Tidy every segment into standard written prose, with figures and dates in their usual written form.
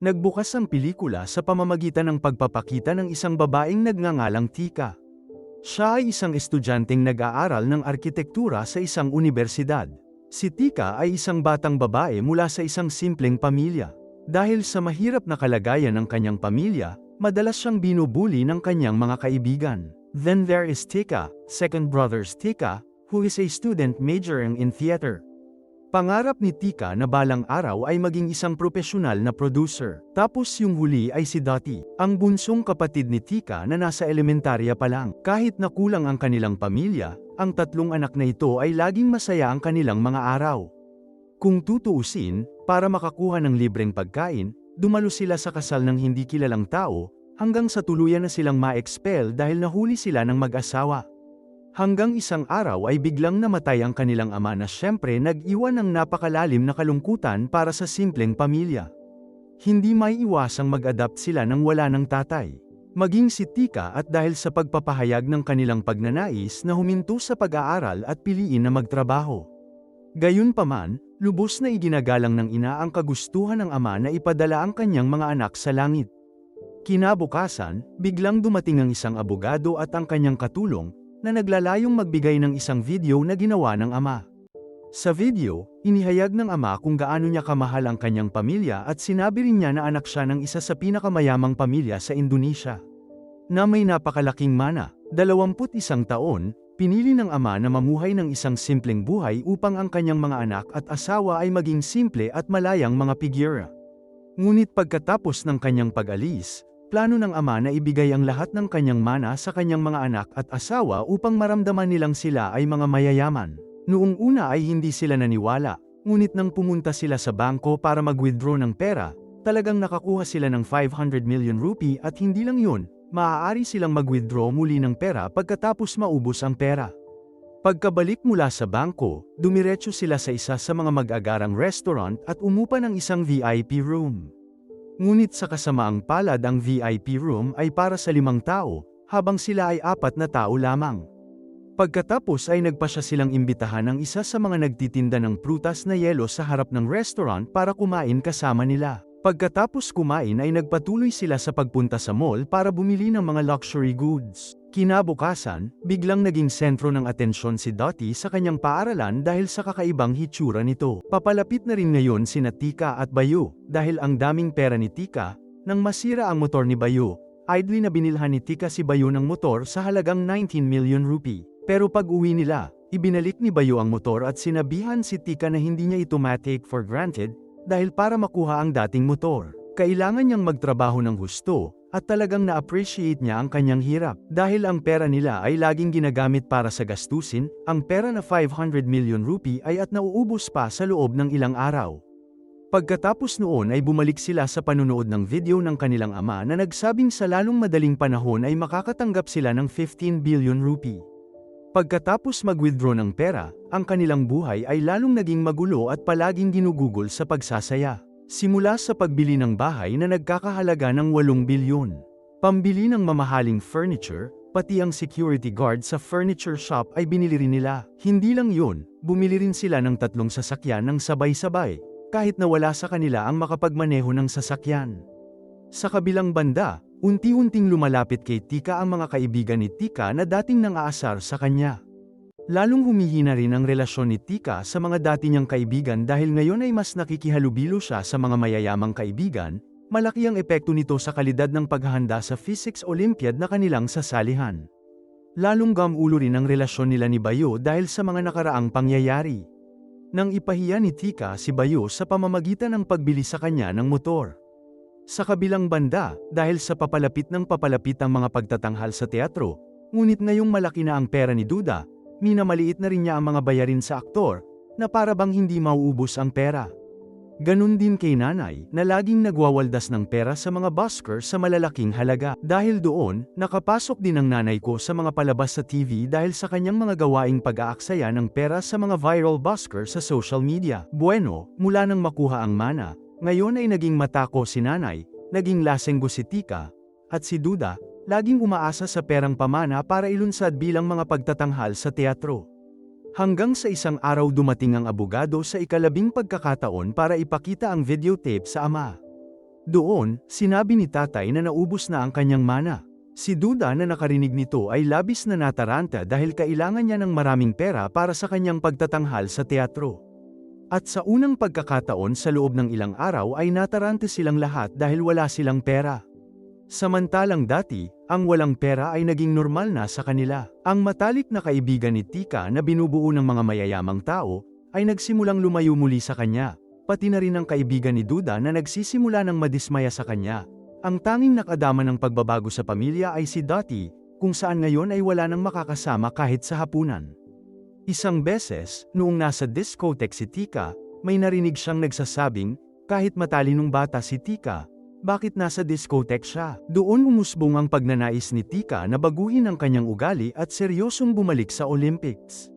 Nagbukas ang pelikula sa pamamagitan ng pagpapakita ng isang babaeng nagngangalang Tika. Siya ay isang estudyanteng nag-aaral ng arkitektura sa isang unibersidad. Si Tika ay isang batang babae mula sa isang simpleng pamilya. Dahil sa mahirap na kalagayan ng kanyang pamilya, madalas siyang binubuli ng kanyang mga kaibigan. Then there is Tika, second brother's Tika, who is a student majoring in theater. Pangarap ni Tika na balang araw ay maging isang profesional na producer. Tapos yung huli ay si Dottie, ang bunsong kapatid ni Tika na nasa elementarya pa lang. Kahit na kulang ang kanilang pamilya, ang tatlong anak na ito ay laging masaya ang kanilang mga araw. Kung tutuusin, para makakuha ng libreng pagkain, dumalo sila sa kasal ng hindi kilalang tao, hanggang sa tuluyan na silang ma-expel dahil nahuli sila ng mag-asawa. Hanggang isang araw ay biglang namatay ang kanilang ama na siyempre nag-iwan ng napakalalim na kalungkutan para sa simpleng pamilya. Hindi maiiwasang mag-adapt sila nang wala ng tatay. Maging si Tika at dahil sa pagpapahayag ng kanilang pagnanais na huminto sa pag-aaral at piliin na magtrabaho. Gayunpaman, lubos na iginagalang ng ina ang kagustuhan ng ama na ipadala ang kanyang mga anak sa langit. Kinabukasan, biglang dumating ang isang abogado at ang kanyang katulong, na naglalayong magbigay ng isang video na ginawa ng ama. Sa video, inihayag ng ama kung gaano niya kamahal ang kanyang pamilya at sinabi rin niya na anak siya ng isa sa pinakamayamang pamilya sa Indonesia. Na may napakalaking mana, 21 taon, pinili ng ama na mamuhay ng isang simpleng buhay upang ang kanyang mga anak at asawa ay maging simple at malayang mga figura. Ngunit pagkatapos ng kanyang pag-alis, plano ng ama na ibigay ang lahat ng kanyang mana sa kanyang mga anak at asawa upang maramdaman nilang sila ay mga mayayaman. Noong una ay hindi sila naniwala, ngunit nang pumunta sila sa bangko para mag-withdraw ng pera, talagang nakakuha sila ng 500 million rupee at hindi lang yun, maaari silang mag-withdraw muli ng pera pagkatapos maubos ang pera. Pagkabalik mula sa bangko, dumiretso sila sa isa sa mga mag-agarang restaurant at umupa ng isang VIP room. Ngunit sa kasamaang palad ang VIP room ay para sa 5 tao, habang sila ay 4 na tao lamang. Pagkatapos ay nagpasya silang imbitahan ng isa sa mga nagtitinda ng prutas na yelo sa harap ng restaurant para kumain kasama nila. Pagkatapos kumain ay nagpatuloy sila sa pagpunta sa mall para bumili ng mga luxury goods. Kinabukasan, biglang naging sentro ng atensyon si Dottie sa kanyang paaralan dahil sa kakaibang hitsura nito. Papalapit na rin ngayon sina Tika at Bayu, dahil ang daming pera ni Tika, nang masira ang motor ni Bayu, idly na binilhan ni Tika si Bayu ng motor sa halagang 19 million rupee. Pero pag uwi nila, ibinalik ni Bayu ang motor at sinabihan si Tika na hindi niya ito ma-take for granted, dahil para makuha ang dating motor, kailangan niyang magtrabaho ng husto, at talagang na-appreciate niya ang kanyang hirap. Dahil ang pera nila ay laging ginagamit para sa gastusin, ang pera na 500 million rupee ay at nauubos pa sa loob ng ilang araw. Pagkatapos noon ay bumalik sila sa panunood ng video ng kanilang ama na nagsabing sa lalong madaling panahon ay makakatanggap sila ng 15 billion rupee. Pagkatapos mag-withdraw ng pera, ang kanilang buhay ay lalong naging magulo at palaging ginugugol sa pagsasaya. Simula sa pagbili ng bahay na nagkakahalaga ng 8 bilyon. Pambili ng mamahaling furniture, pati ang security guard sa furniture shop ay binili rin nila. Hindi lang yun, bumili rin sila ng 3 sasakyan ng sabay-sabay, kahit na wala sa kanila ang makapagmaneho ng sasakyan. Sa kabilang banda, unti-unting lumalapit kay Tika ang mga kaibigan ni Tika na dating nang-aasar sa kanya. Lalong humihina rin ang relasyon ni Tika sa mga dati niyang kaibigan dahil ngayon ay mas nakikihalubilo siya sa mga mayayamang kaibigan. Malaki ang epekto nito sa kalidad ng paghahanda sa Physics Olympiad na kanilang sasalihan. Lalong gamulo rin ang relasyon nila ni Bayo dahil sa mga nakaraang pangyayari. Nang ipahiya ni Tika si Bayo sa pamamagitan ng pagbili sa kanya ng motor. Sa kabilang banda, dahil sa papalapit ang mga pagtatanghal sa teatro, ngunit ngayong malaki na ang pera ni Duda, minamaliit na rin niya ang mga bayarin sa aktor, na para bang hindi mauubos ang pera. Ganun din kay nanay, na laging nagwawaldas ng pera sa mga busker sa malalaking halaga. Dahil doon, nakapasok din ang nanay ko sa mga palabas sa TV dahil sa kanyang mga gawaing pag-aaksaya ng pera sa mga viral busker sa social media. Bueno, mula nang makuha ang mana, ngayon ay naging matako si nanay, naging lasenggo si Tika, at si Duda, laging umaasa sa perang pamana para ilunsad bilang mga pagtatanghal sa teatro. Hanggang sa isang araw dumating ang abogado sa ikalabing pagkakataon para ipakita ang videotape sa ama. Doon, sinabi ni tatay na naubos na ang kanyang mana. Si Duda na nakarinig nito ay labis na nataranta dahil kailangan niya ng maraming pera para sa kanyang pagtatanghal sa teatro. At sa unang pagkakataon sa loob ng ilang araw ay natarante silang lahat dahil wala silang pera. Samantalang dati, ang walang pera ay naging normal na sa kanila. Ang matalik na kaibigan ni Tika na binubuo ng mga mayayamang tao, ay nagsimulang lumayo muli sa kanya, pati na rin ang kaibigan ni Duda na nagsisimula ng madismaya sa kanya. Ang tanging nakadama ng pagbabago sa pamilya ay si Dottie, kung saan ngayon ay wala nang makakasama kahit sa hapunan. Isang beses, noong nasa discotheque si Tika, may narinig siyang nagsasabing, kahit matalinong bata si Tika, bakit nasa discotheque siya? Doon umusbong ang pagnanais ni Tika na baguhin ang kanyang ugali at seryosong bumalik sa Olympics.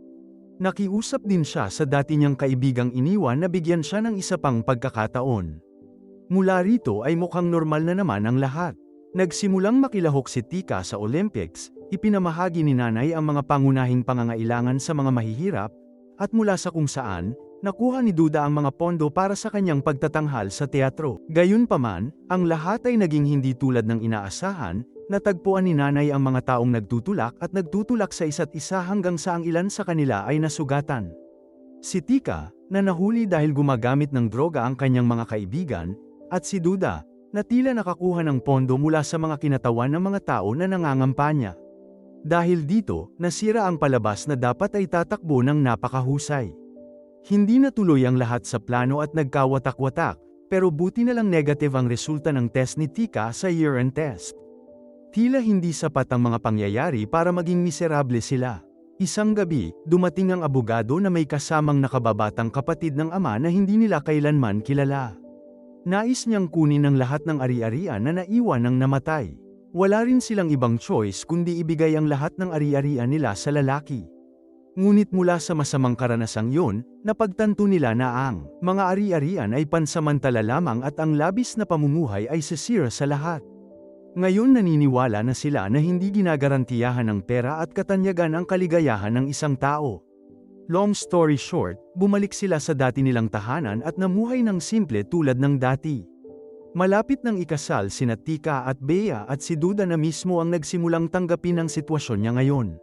Nakiusap din siya sa dati niyang kaibigang iniwan na bigyan siya ng isa pang pagkakataon. Mula rito ay mukhang normal na naman ang lahat. Nagsimulang makilahok si Tika sa Olympics, ipinamahagi ni nanay ang mga pangunahing pangangailangan sa mga mahihirap, at mula sa kung saan, nakuha ni Duda ang mga pondo para sa kanyang pagtatanghal sa teatro. Gayunpaman, ang lahat ay naging hindi tulad ng inaasahan, natagpuan ni nanay ang mga taong nagtutulak at nagtutulak sa isa't isa hanggang sa ang ilan sa kanila ay nasugatan. Si Tika, na nahuli dahil gumagamit ng droga ang kanyang mga kaibigan, at si Duda, na tila nakakuha ng pondo mula sa mga kinatawan ng mga tao na nangangampanya. Dahil dito, nasira ang palabas na dapat ay tatakbo ng napakahusay. Hindi natuloy ang lahat sa plano at nagkawatak-watak, pero buti na lang negative ang resulta ng test ni Tika sa urine test. Tila hindi sapat ang mga pangyayari para maging miserable sila. Isang gabi, dumating ang abogado na may kasamang nakababatang kapatid ng ama na hindi nila kailanman kilala. Nais niyang kunin ang lahat ng ari-arian na naiwan ng namatay. Wala rin silang ibang choice kundi ibigay ang lahat ng ari-arian nila sa lalaki. Ngunit mula sa masamang karanasang yun, napagtanto nila na ang mga ari-arian ay pansamantala lamang at ang labis na pamumuhay ay sisira sa lahat. Ngayon naniniwala na sila na hindi ginagarantiyahan ng pera at katanyagan ang kaligayahan ng isang tao. Long story short, bumalik sila sa dati nilang tahanan at namuhay ng simple tulad ng dati. Malapit nang ikasal sina Tika at Bea at si Duda na mismo ang nagsimulang tanggapin ang sitwasyon niya ngayon.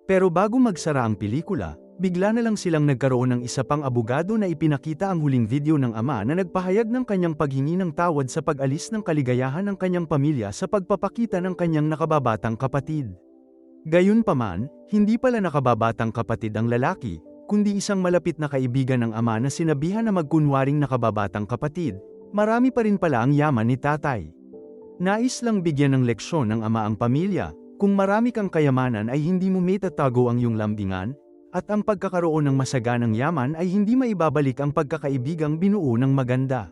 Pero bago magsara ang pelikula, bigla na lang silang nagkaroon ng isa pang abogado na ipinakita ang huling video ng ama na nagpahayag ng kanyang paghingi ng tawad sa pag-alis ng kaligayahan ng kanyang pamilya sa pagpapakita ng kanyang nakababatang kapatid. Gayunpaman, hindi pala nakababatang kapatid ang lalaki, kundi isang malapit na kaibigan ng ama na sinabihan na magkunwaring nakababatang kapatid. Marami pa rin pala ang yaman ni tatay. Nais lang bigyan ng leksyon ng ama ang pamilya, kung marami kang kayamanan ay hindi mo maitatago ang iyong lambingan, at ang pagkakaroon ng masaganang yaman ay hindi maibabalik ang pagkakaibigang binuo ng maganda.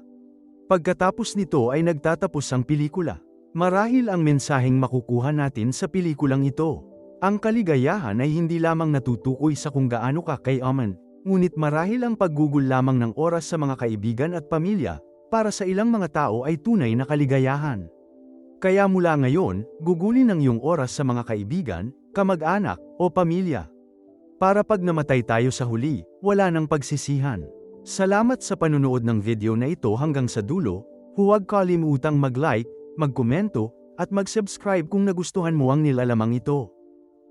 Pagkatapos nito ay nagtatapos ang pelikula. Marahil ang mensaheng makukuha natin sa pelikulang ito. Ang kaligayahan ay hindi lamang natutukoy sa kung gaano ka kayaman, ngunit marahil ang paggugol lamang ng oras sa mga kaibigan at pamilya, para sa ilang mga tao ay tunay na kaligayahan. Kaya mula ngayon, gugulin ang iyong oras sa mga kaibigan, kamag-anak, o pamilya. Para pag namatay tayo sa huli, wala nang pagsisihan. Salamat sa panunood ng video na ito hanggang sa dulo, huwag kalimutang mag-like, magkomento, at mag-subscribe kung nagustuhan mo ang nilalamang ito.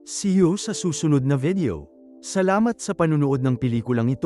See you sa susunod na video. Salamat sa panunood ng pelikulang ito.